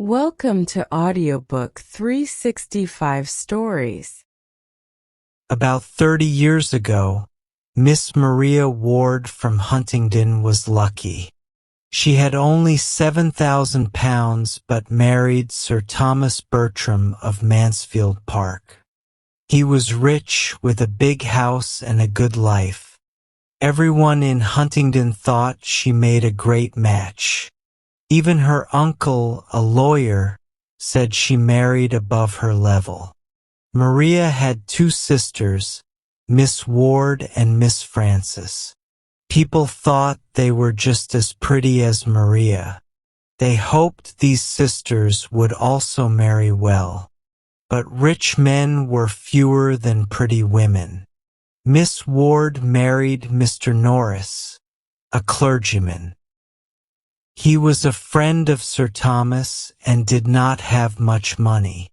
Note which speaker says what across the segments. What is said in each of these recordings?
Speaker 1: Welcome to Audiobook 365 Stories.
Speaker 2: About 30 years ago, Miss Maria Ward from Huntingdon was lucky. She had only £7,000 but married Sir Thomas Bertram of Mansfield Park. He was rich with a big house and a good life. Everyone in Huntingdon thought she made a great match. Even her uncle, a lawyer, said she married above her level. Maria had two sisters, Miss Ward and Miss Frances. People thought they were just as pretty as Maria. They hoped these sisters would also marry well. But rich men were fewer than pretty women. Miss Ward married Mr. Norris, a clergyman. He was a friend of Sir Thomas and did not have much money.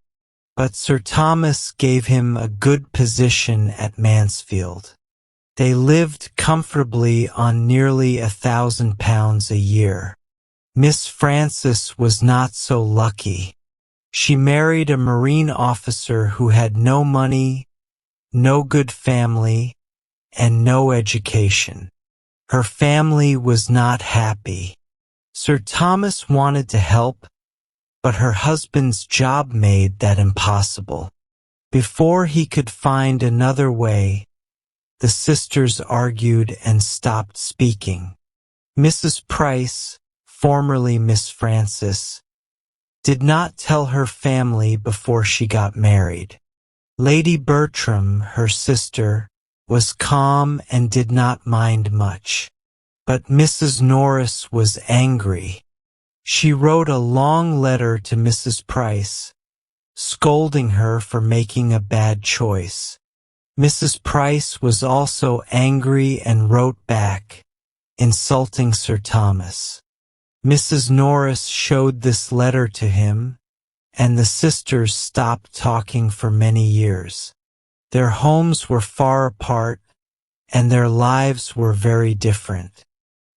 Speaker 2: But Sir Thomas gave him a good position at Mansfield. They lived comfortably on nearly £1,000 a year. Miss Frances was not so lucky. She married a marine officer who had no money, no good family, and no education. Her family was not happy. Sir Thomas wanted to help, but her husband's job made that impossible. Before he could find another way, the sisters argued and stopped speaking. Mrs. Price, formerly Miss Frances, did not tell her family before she got married. Lady Bertram, her sister, was calm and did not mind much. But Mrs. Norris was angry. She wrote a long letter to Mrs. Price, scolding her for making a bad choice. Mrs. Price was also angry and wrote back, insulting Sir Thomas. Mrs. Norris showed this letter to him, and the sisters stopped talking for many years. Their homes were far apart, and their lives were very different.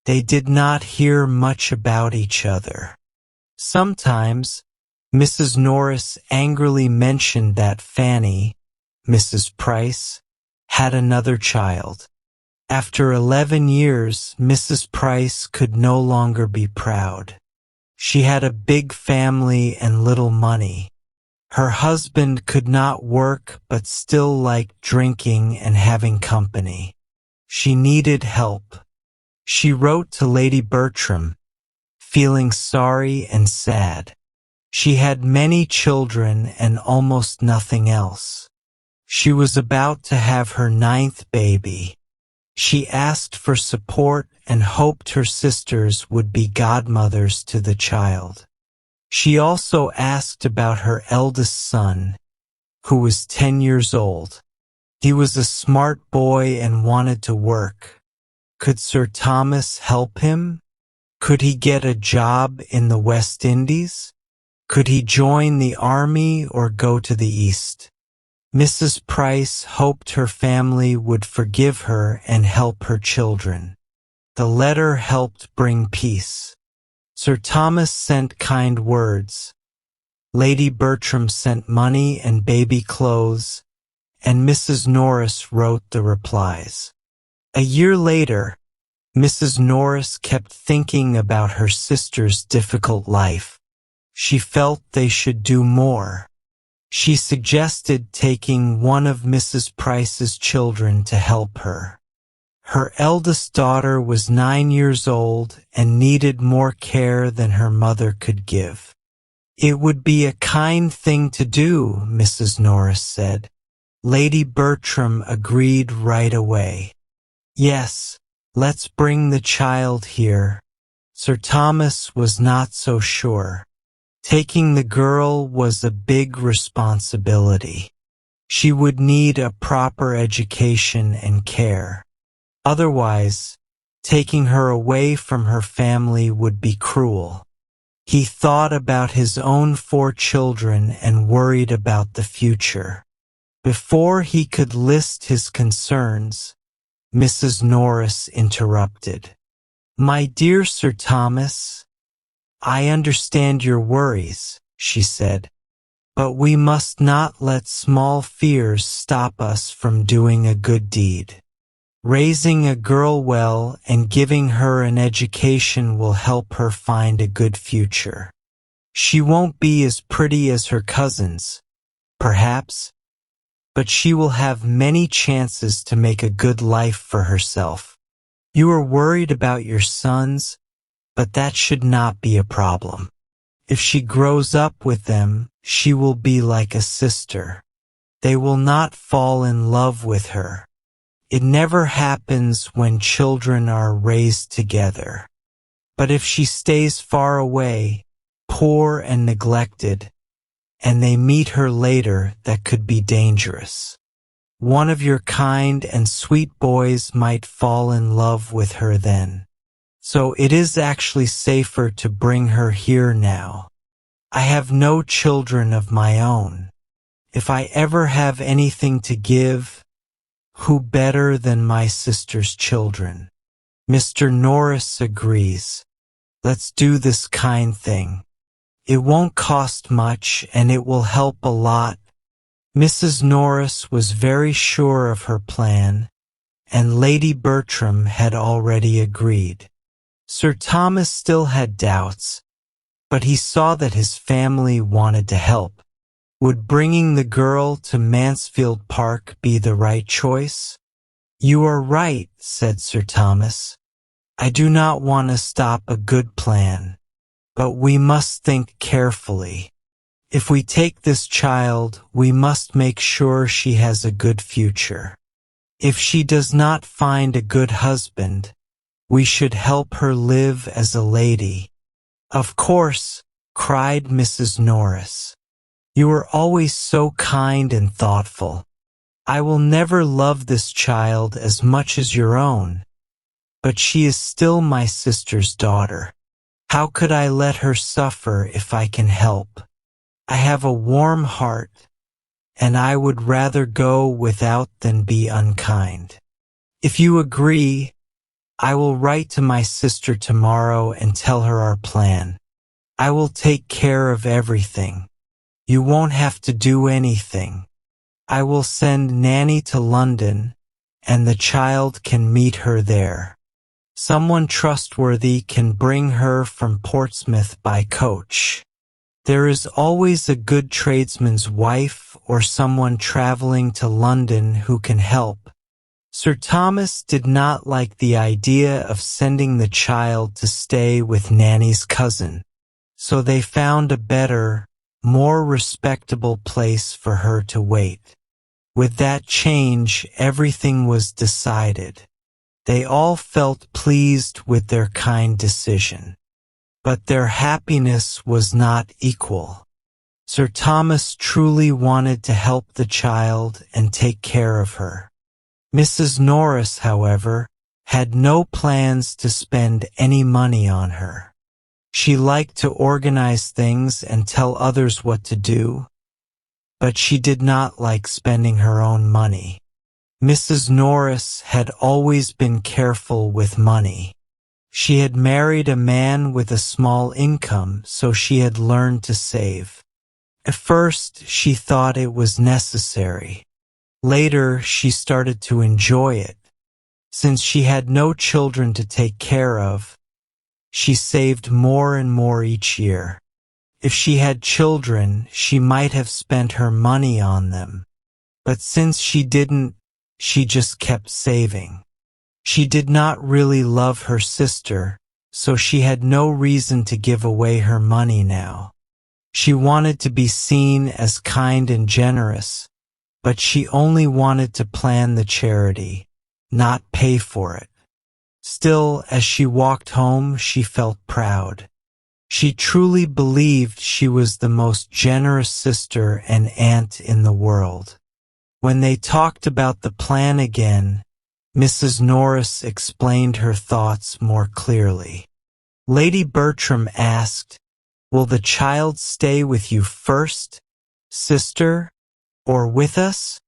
Speaker 2: They did not hear much about each other. Sometimes, Mrs. Norris angrily mentioned that Fanny, Mrs. Price, had another child. After 11 years, Mrs. Price could no longer be proud. She had a big family and little money. Her husband could not work but still liked drinking and having company. She needed help. She wrote to Lady Bertram, feeling sorry and sad. She had many children and almost nothing else. She was about to have her 9th baby. She asked for support and hoped her sisters would be godmothers to the child. She also asked about her eldest son, who was 10 years old. He was a smart boy and wanted to work. Could Sir Thomas help him? Could he get a job in the West Indies? Could he join the army or go to the East? Mrs. Price hoped her family would forgive her and help her children. The letter helped bring peace. Sir Thomas sent kind words. Lady Bertram sent money and baby clothes, and Mrs. Norris wrote the replies. A year later, Mrs. Norris kept thinking about her sister's difficult life. She felt they should do more. She suggested taking one of Mrs. Price's children to help her. Her eldest daughter was 9 years old and needed more care than her mother could give. It would be a kind thing to do, Mrs. Norris said. Lady Bertram agreed right away. Yes, let's bring the child here. Sir Thomas was not so sure. Taking the girl was a big responsibility. She would need a proper education and care. Otherwise, taking her away from her family would be cruel. He thought about his own 4 children and worried about the future. Before he could list his concerns, Mrs. Norris interrupted. "My dear Sir Thomas, I understand your worries, she said, but we must not let small fears stop us from doing a good deed. Raising a girl well and giving her an education will help her find a good future. She won't be as pretty as her cousins, perhaps, but she will have many chances to make a good life for herself. You are worried about your sons, but that should not be a problem. If she grows up with them, she will be like a sister. They will not fall in love with her. It never happens when children are raised together. But if she stays far away, poor and neglected, and they meet her later, that could be dangerous. One of your kind and sweet boys might fall in love with her then. So it is actually safer to bring her here now. I have no children of my own. If I ever have anything to give, who better than my sister's children? Mr. Norris agrees. Let's do this kind thing. It won't cost much and it will help a lot. Mrs. Norris was very sure of her plan, and Lady Bertram had already agreed. Sir Thomas still had doubts, but he saw that his family wanted to help. Would bringing the girl to Mansfield Park be the right choice? You are right, said Sir Thomas. I do not want to stop a good plan, but we must think carefully. If we take this child, we must make sure she has a good future. If she does not find a good husband, we should help her live as a lady. Of course, cried Mrs. Norris. You are always so kind and thoughtful. I will never love this child as much as your own, but she is still my sister's daughter. How could I let her suffer if I can help? I have a warm heart, and I would rather go without than be unkind. If you agree, I will write to my sister tomorrow and tell her our plan. I will take care of everything. You won't have to do anything. I will send Nanny to London, and the child can meet her there. Someone trustworthy can bring her from Portsmouth by coach. There is always a good tradesman's wife or someone traveling to London who can help. Sir Thomas did not like the idea of sending the child to stay with Nanny's cousin, so they found a better, more respectable place for her to wait. With that change, everything was decided. They all felt pleased with their kind decision. But their happiness was not equal. Sir Thomas truly wanted to help the child and take care of her. Mrs. Norris, however, had no plans to spend any money on her. She liked to organize things and tell others what to do, but she did not like spending her own money. Mrs. Norris had always been careful with money. She had married a man with a small income, so she had learned to save. At first, she thought it was necessary. Later, she started to enjoy it. Since she had no children to take care of, she saved more and more each year. If she had children, she might have spent her money on them. But since she didn't, she just kept saving. She did not really love her sister, so she had no reason to give away her money now. She wanted to be seen as kind and generous, but she only wanted to plan the charity, not pay for it. Still, as she walked home, she felt proud. She truly believed she was the most generous sister and aunt in the world. When they talked about the plan again, Mrs. Norris explained her thoughts more clearly. Lady Bertram asked, "Will the child stay with you first, sister, or with us?"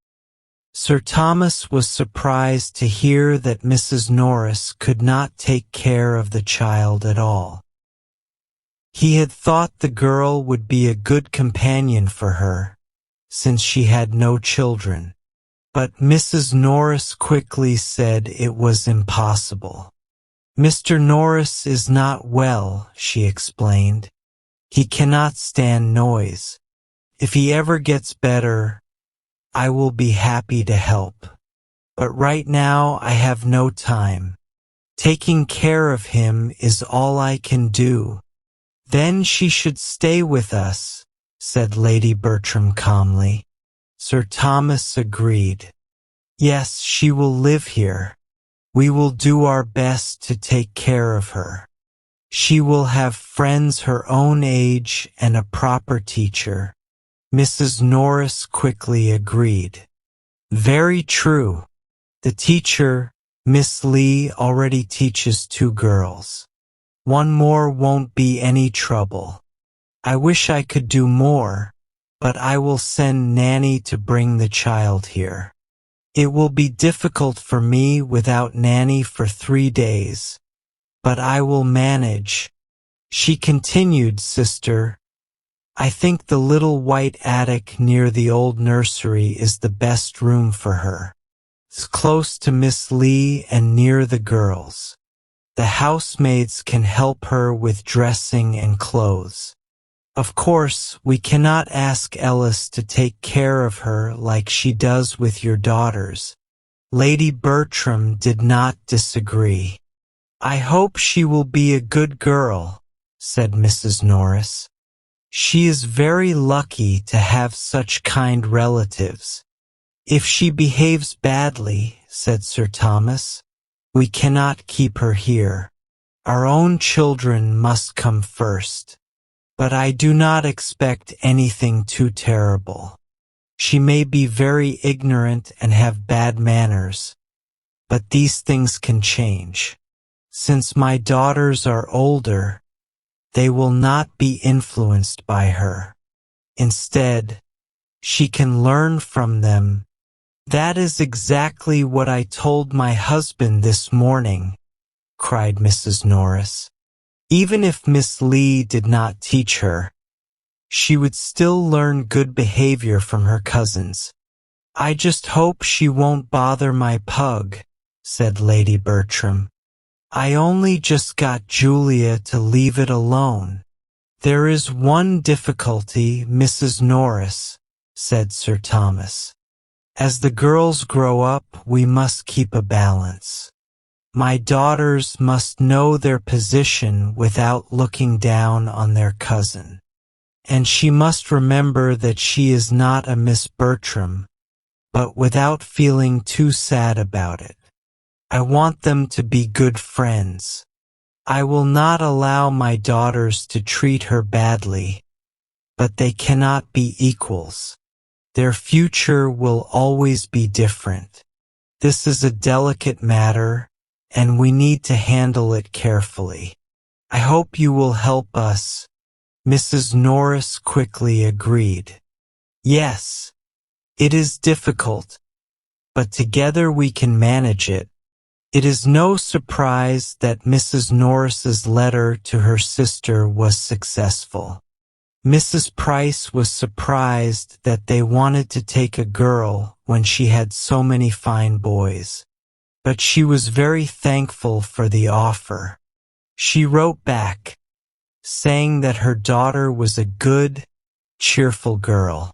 Speaker 2: Sir Thomas was surprised to hear that Mrs. Norris could not take care of the child at all. He had thought the girl would be a good companion for her, since she had no children. But Mrs. Norris quickly said it was impossible. Mr. Norris is not well, she explained. He cannot stand noise. If he ever gets better, I will be happy to help. But right now I have no time. Taking care of him is all I can do. Then she should stay with us, said Lady Bertram calmly. Sir Thomas agreed. Yes, she will live here. We will do our best to take care of her. She will have friends her own age and a proper teacher. Mrs. Norris quickly agreed. Very true. The teacher, Miss Lee, already teaches 2 girls. 1 more won't be any trouble. I wish I could do more, but I will send Nanny to bring the child here. It will be difficult for me without Nanny for 3 days, but I will manage. She continued, Sister, I think the little white attic near the old nursery is the best room for her. It's close to Miss Lee and near the girls. The housemaids can help her with dressing and clothes. Of course, we cannot ask Ellis to take care of her like she does with your daughters. Lady Bertram did not disagree. I hope she will be a good girl, said Mrs. Norris. She is very lucky to have such kind relatives. If she behaves badly, said Sir Thomas, we cannot keep her here. Our own children must come first. But I do not expect anything too terrible. She may be very ignorant and have bad manners, but these things can change. Since my daughters are older, they will not be influenced by her. Instead, she can learn from them. That is exactly what I told my husband this morning, cried Mrs. Norris. Even if Miss Lee did not teach her, she would still learn good behavior from her cousins. I just hope she won't bother my pug, said Lady Bertram. I only just got Julia to leave it alone. There is one difficulty, Mrs. Norris, said Sir Thomas. As the girls grow up, we must keep a balance. My daughters must know their position without looking down on their cousin. And she must remember that she is not a Miss Bertram, but without feeling too sad about it. I want them to be good friends. I will not allow my daughters to treat her badly, but they cannot be equals. Their future will always be different. This is a delicate matter, and we need to handle it carefully. I hope you will help us. Mrs. Norris quickly agreed. Yes, it is difficult, but together we can manage it. It is no surprise that Mrs. Norris's letter to her sister was successful. Mrs. Price was surprised that they wanted to take a girl when she had so many fine boys, but she was very thankful for the offer. She wrote back, saying that her daughter was a good, cheerful girl.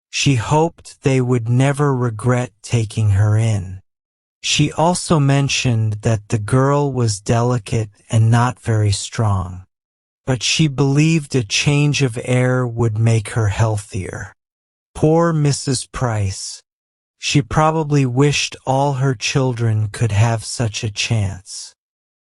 Speaker 2: She hoped they would never regret taking her in. She also mentioned that the girl was delicate and not very strong, but she believed a change of air would make her healthier. Poor Mrs. Price. She probably wished all her children could have such a chance.